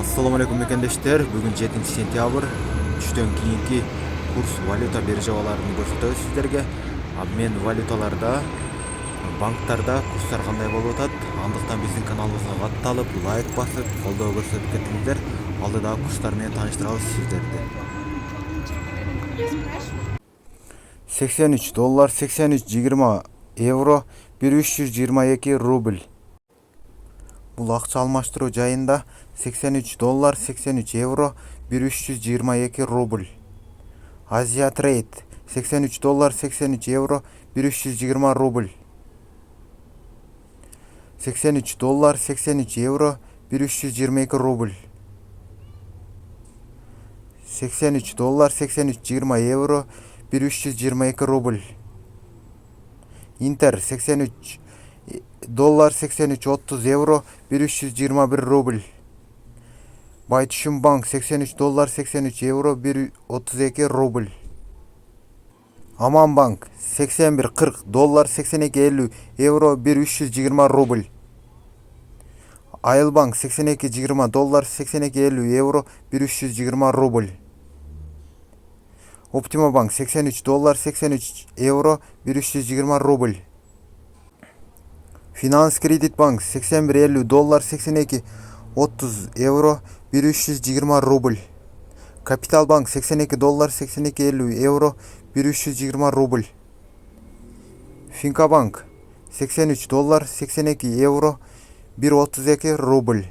Assalamu alaikum mekendештер. Бүгін 7 сентябрь. Түштен кейінгі курс валюта биржаларын көрсөтөбүз сиздерге. Обмен валюталарда, банктарда курстар кандай болуп атат? Андыктан биздин каналыбызга катталып, лайк басып, колдоо көрсөтүп кетиңиздер. Алдыдагы курстар менен тааныштырабыз сиздерди. 83 доллар, 83,20 евро, 1322 рубль. Бул акча алмаштыруу жайында 83 доллар, 83 евро, 1322 рубль. Азия трейд 83 доллар, 83 евро, 1320 рубль. 83 доллар, 83 евро, 1322 рубль. 83 доллар, 83,20 евро, 1322 рубль. Интер 83 доллар, 83,30 евро, 1321 рубль. Байтүшүм банк 83 доллар, 83 евро, 132 рубль. Аман банк 81,40 доллар, 82,50 евро, 1320 рубль. Айыл банк 82,20 доллар, 82,50 евро, 1320 рубль. Оптима банк 83 доллар, 83 евро, 1320 рубль. Финанс кредит банк 81,50 доллар, 82,30 евро, 1320 рубль. Капитал банк 82 доллар, 82,50 евро, 1320 рубль. Финка банк 83 доллар, 82 евро, 132 рубль.